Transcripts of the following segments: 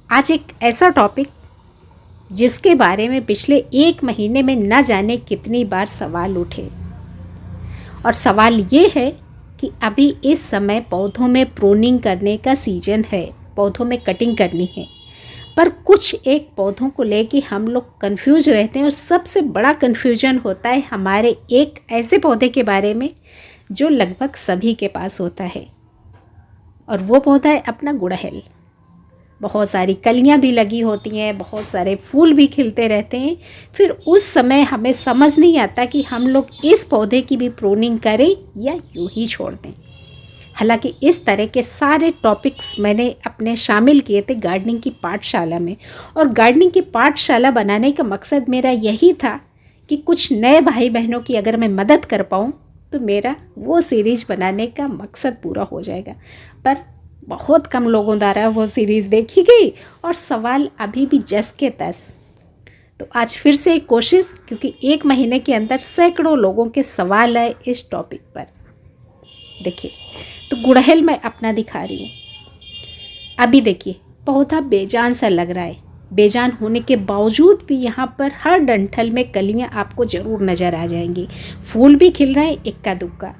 आज एक ऐसा टॉपिक जिसके बारे में पिछले 1 महीने में न जाने कितनी बार सवाल उठे। और सवाल ये है कि अभी इस समय पौधों में प्रूनिंग करने का सीजन है, पौधों में कटिंग करनी है, पर कुछ एक पौधों को लेके हम लोग कंफ्यूज रहते हैं। और सबसे बड़ा कंफ्यूजन होता है हमारे एक ऐसे पौधे के बारे में जो लगभग सभी के पास होता है, और वो पौधा है अपना गुड़हल। बहुत सारी कलियां भी लगी होती हैं, बहुत सारे फूल भी खिलते रहते हैं। फिर उस समय हमें समझ नहीं आता कि हम लोग इस पौधे की भी प्रूनिंग करें या यूं ही छोड़ दें। हालांकि इस तरह के सारे टॉपिक्स मैंने अपने शामिल किए थे गार्डनिंग की पाठशाला में, और गार्डनिंग की पाठशाला बनाने का मकसद मेरा यही था कि कुछ नए भाई बहनों की अगर मैं मदद कर पाऊँ तो मेरा वो सीरीज़ बनाने का मकसद पूरा हो जाएगा। पर बहुत कम लोगों द्वारा वो सीरीज़ देखी गई और सवाल अभी भी जस के तस। तो आज फिर से एक कोशिश, क्योंकि 1 महीने के अंदर सैकड़ों लोगों के सवाल आए इस टॉपिक पर। देखिए, तो गुड़हल मैं अपना दिखा रही हूँ। अभी देखिए, पौधा बेजान सा लग रहा है। बेजान होने के बावजूद भी यहाँ पर हर डंठल में कलियाँ आपको ज़रूर नज़र आ जाएंगी। फूल भी खिल रहे हैं इक्का दुक्का।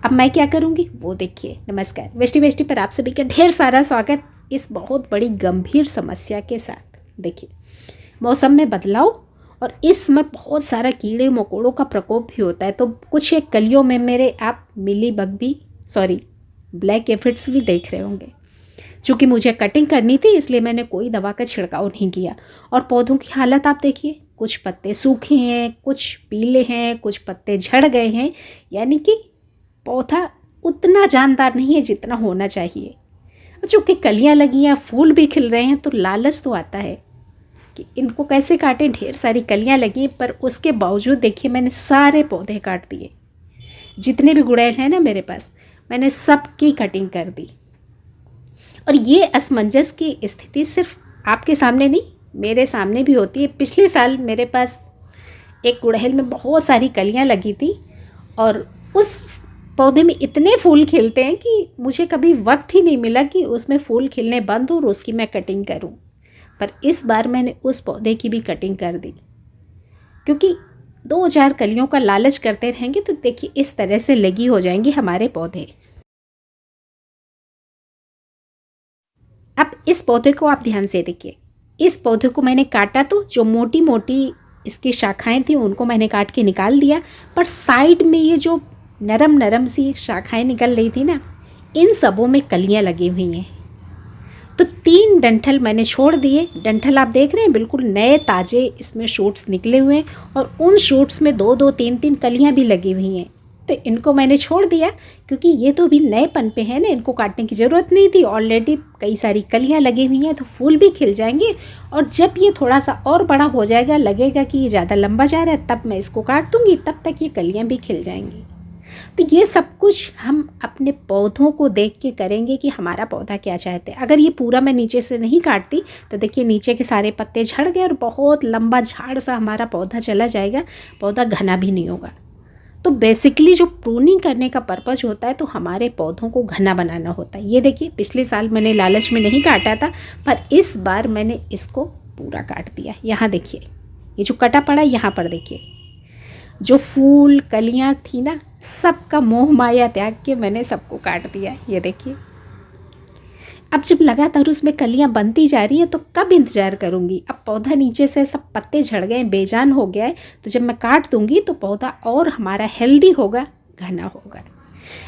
अब मैं क्या करूँगी वो देखिए। नमस्कार, वेस्टी पर आप सभी का ढेर सारा स्वागत इस बहुत बड़ी गंभीर समस्या के साथ। देखिए, मौसम में बदलाव और इस समय बहुत सारा कीड़े मकोड़ों का प्रकोप भी होता है। तो कुछ एक कलियों में मेरे आप ब्लैक एफिड्स भी देख रहे होंगे। चूँकि मुझे कटिंग करनी थी इसलिए मैंने कोई दवा का छिड़काव नहीं किया। और पौधों की हालत आप देखिए, कुछ पत्ते सूखे हैं, कुछ पीले हैं, कुछ पत्ते झड़ गए हैं। यानी कि पौधा उतना जानदार नहीं है जितना होना चाहिए। चूँकि कलियां लगी हैं, फूल भी खिल रहे हैं, तो लालच तो आता है कि इनको कैसे काटें। ढेर सारी कलियां लगी, पर उसके बावजूद देखिए मैंने सारे पौधे काट दिए। जितने भी गुड़हल हैं ना मेरे पास, मैंने सबकी कटिंग कर दी। और ये असमंजस की स्थिति सिर्फ आपके सामने नहीं, मेरे सामने भी होती है। पिछले साल मेरे पास एक गुड़हल में बहुत सारी कलियां लगी थी और उस पौधे में इतने फूल खिलते हैं कि मुझे कभी वक्त ही नहीं मिला कि उसमें फूल खिलने बंद हो और उसकी मैं कटिंग करूं। पर इस बार मैंने उस पौधे की भी कटिंग कर दी, क्योंकि 2000 कलियों का लालच करते रहेंगे तो देखिए इस तरह से लगी हो जाएंगे हमारे पौधे। अब इस पौधे को आप ध्यान से देखिए। इस पौधे को मैंने काटा तो जो मोटी मोटी इसकी शाखाएं थी उनको मैंने काट के निकाल दिया, पर साइड में ये जो नरम नरम सी शाखाएं निकल रही थी ना, इन सबों में कलियां लगी हुई हैं। तो 3 डंठल मैंने छोड़ दिए। डंठल आप देख रहे हैं बिल्कुल नए ताज़े इसमें शूट्स निकले हुए हैं, और उन शूट्स में 2-2 3-3 कलियां भी लगी हुई हैं। तो इनको मैंने छोड़ दिया, क्योंकि ये तो भी नएपन पे है ना, इनको काटने की ज़रूरत नहीं थी। ऑलरेडी कई सारी कलियां लगी हुई हैं, तो फूल भी खिल जाएंगे। और जब ये थोड़ा सा और बड़ा हो जाएगा, लगेगा कि ये ज़्यादा लंबा जा रहा है, तब मैं इसको काट दूँगी। तब तक ये कलियाँ भी खिल जाएंगी। तो ये सब कुछ हम अपने पौधों को देख के करेंगे कि हमारा पौधा क्या चाहते हैं। अगर ये पूरा मैं नीचे से नहीं काटती तो देखिए नीचे के सारे पत्ते झड़ गए और बहुत लंबा झाड़ सा हमारा पौधा चला जाएगा, पौधा घना भी नहीं होगा। तो बेसिकली जो प्रूनिंग करने का पर्पज़ होता है तो हमारे पौधों को घना बनाना होता है। ये देखिए, पिछले साल मैंने लालच में नहीं काटा था, पर इस बार मैंने इसको पूरा काट दिया। यहाँ देखिए, ये जो कटा पड़ा यहाँ पर देखिए, जो फूल कलियाँ थी ना, सबका मोह माया त्याग के मैंने सबको काट दिया। ये देखिए, अब जब लगातार उसमें कलियां बनती जा रही हैं तो कब इंतज़ार करूंगी। अब पौधा नीचे से सब पत्ते झड़ गए, बेजान हो गया है, तो जब मैं काट दूंगी तो पौधा और हमारा हेल्दी होगा, घना होगा।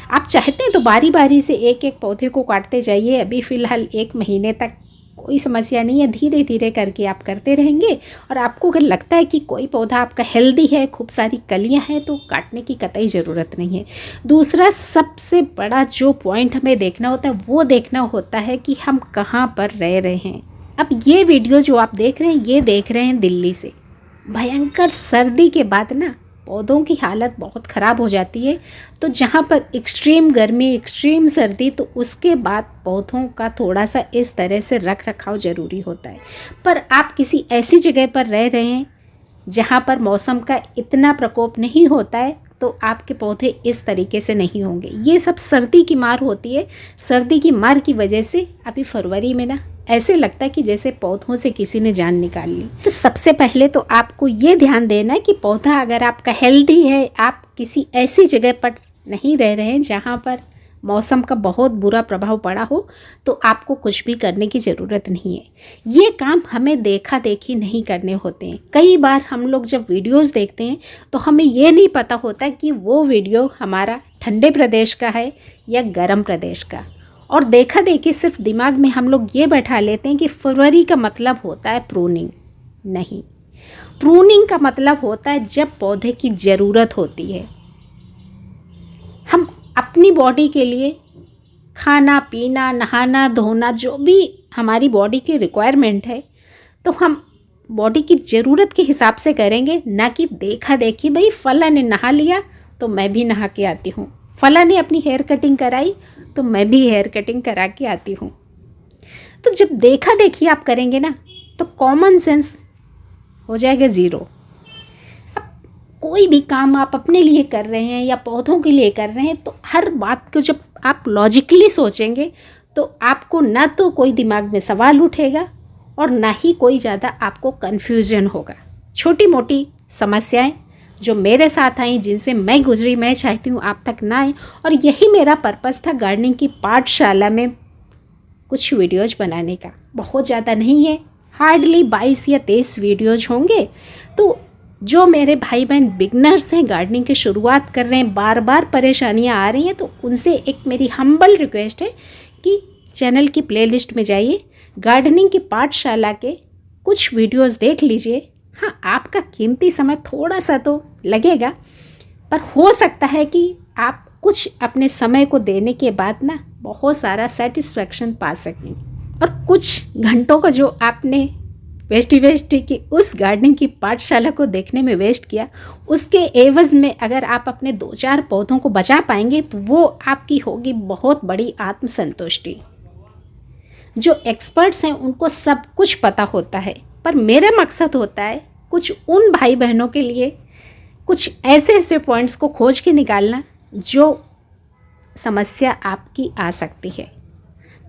आप चाहते हैं तो बारी बारी से एक एक पौधे को काटते जाइए। अभी फ़िलहाल 1 महीने तक कोई समस्या नहीं है, धीरे धीरे करके आप करते रहेंगे। और आपको अगर लगता है कि कोई पौधा आपका हेल्दी है, खूब सारी कलियां हैं, तो काटने की कतई ज़रूरत नहीं है। दूसरा सबसे बड़ा जो पॉइंट हमें देखना होता है वो देखना होता है कि हम कहाँ पर रह रहे हैं। अब ये वीडियो जो आप देख रहे हैं, ये देख रहे हैं दिल्ली से। भयंकर सर्दी के बाद ना पौधों की हालत बहुत ख़राब हो जाती है। तो जहाँ पर एक्सट्रीम गर्मी, एक्सट्रीम सर्दी, तो उसके बाद पौधों का थोड़ा सा इस तरह से रख रखाव ज़रूरी होता है। पर आप किसी ऐसी जगह पर रह रहे हैं जहाँ पर मौसम का इतना प्रकोप नहीं होता है, तो आपके पौधे इस तरीके से नहीं होंगे। ये सब सर्दी की मार होती है। सर्दी की मार की वजह से अभी फरवरी में ना ऐसे लगता है कि जैसे पौधों से किसी ने जान निकाल ली। तो सबसे पहले तो आपको ये ध्यान देना है कि पौधा अगर आपका हेल्दी है, आप किसी ऐसी जगह पर नहीं रह रहे हैं जहाँ पर मौसम का बहुत बुरा प्रभाव पड़ा हो, तो आपको कुछ भी करने की ज़रूरत नहीं है। ये काम हमें देखा देखी नहीं करने होते हैं। कई बार हम लोग जब वीडियोस देखते हैं तो हमें ये नहीं पता होता कि वो वीडियो हमारा ठंडे प्रदेश का है या गर्म प्रदेश का, और देखा देखी सिर्फ दिमाग में हम लोग ये बैठा लेते हैं कि फरवरी का मतलब होता है प्रूनिंग। नहीं, प्रूनिंग का मतलब होता है जब पौधे की ज़रूरत होती है। हम अपनी बॉडी के लिए खाना पीना, नहाना धोना, जो भी हमारी बॉडी की रिक्वायरमेंट है, तो हम बॉडी की ज़रूरत के हिसाब से करेंगे, ना कि देखा देखी भाई फला ने नहा लिया तो मैं भी नहा के आती हूँ, फला ने अपनी हेयर कटिंग कराई तो मैं भी हेयर कटिंग करा के आती हूँ। तो जब देखा देखी आप करेंगे ना, तो कॉमन सेंस हो जाएगा ज़ीरो। कोई भी काम आप अपने लिए कर रहे हैं या पौधों के लिए कर रहे हैं, तो हर बात को जब आप लॉजिकली सोचेंगे तो आपको ना तो कोई दिमाग में सवाल उठेगा और ना ही कोई ज़्यादा आपको कन्फ्यूजन होगा। छोटी मोटी समस्याएं जो मेरे साथ आई, जिनसे मैं गुजरी, मैं चाहती हूँ आप तक ना आए, और यही मेरा पर्पज़ था गार्डनिंग की पाठशाला में कुछ वीडियोज़ बनाने का। बहुत ज़्यादा नहीं है, हार्डली 22 या 23 वीडियोज़ होंगे। तो जो मेरे भाई बहन बिगनर्स हैं, गार्डनिंग की शुरुआत कर रहे हैं, बार बार परेशानियां आ रही हैं, तो उनसे एक मेरी हम्बल रिक्वेस्ट है कि चैनल की प्लेलिस्ट में जाइए, गार्डनिंग की पाठशाला के कुछ वीडियोस देख लीजिए। हाँ, आपका कीमती समय थोड़ा सा तो लगेगा, पर हो सकता है कि आप कुछ अपने समय को देने के बाद ना बहुत सारा सेटिस्फैक्शन पा सकें। और कुछ घंटों का जो आपने वेस्टी की उस गार्डनिंग की पाठशाला को देखने में वेस्ट किया, उसके एवज में अगर आप अपने 2-4 पौधों को बचा पाएंगे तो वो आपकी होगी बहुत बड़ी आत्मसंतुष्टि। जो एक्सपर्ट्स हैं उनको सब कुछ पता होता है, पर मेरा मकसद होता है कुछ उन भाई बहनों के लिए कुछ ऐसे पॉइंट्स को खोज के निकालना जो समस्या आपकी आ सकती है।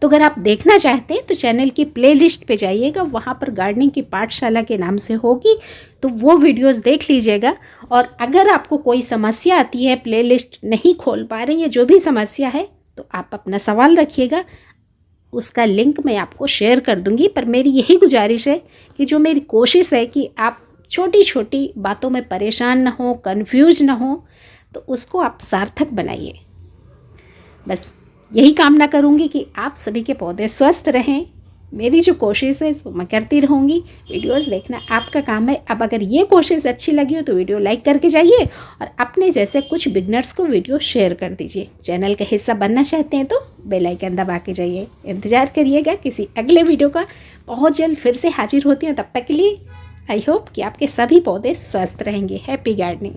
तो अगर आप देखना चाहते हैं तो चैनल की प्लेलिस्ट पे जाइएगा, वहाँ पर गार्डनिंग की पाठशाला के नाम से होगी, तो वो वीडियोस देख लीजिएगा। और अगर आपको कोई समस्या आती है, प्लेलिस्ट नहीं खोल पा रहे या जो भी समस्या है, तो आप अपना सवाल रखिएगा, उसका लिंक मैं आपको शेयर कर दूँगी। पर मेरी यही गुजारिश है कि जो मेरी कोशिश है कि आप छोटी छोटी बातों में परेशान ना हो, कन्फ्यूज ना हो, तो उसको आप सार्थक बनाइए। बस यही कामना करूँगी कि आप सभी के पौधे स्वस्थ रहें। मेरी जो कोशिश है वो मैं करती रहूँगी। वीडियोस देखना आपका काम है। अब अगर ये कोशिश अच्छी लगी हो तो वीडियो लाइक करके जाइए और अपने जैसे कुछ बिगनर्स को वीडियो शेयर कर दीजिए। चैनल का हिस्सा बनना चाहते हैं तो बेल आइकन दबा के जाइए। इंतज़ार करिएगा किसी अगले वीडियो का। बहुत जल्द फिर से हाजिर होती हूँ। तब तक के लिए आई होप कि आपके सभी पौधे स्वस्थ रहेंगे। Happy gardening.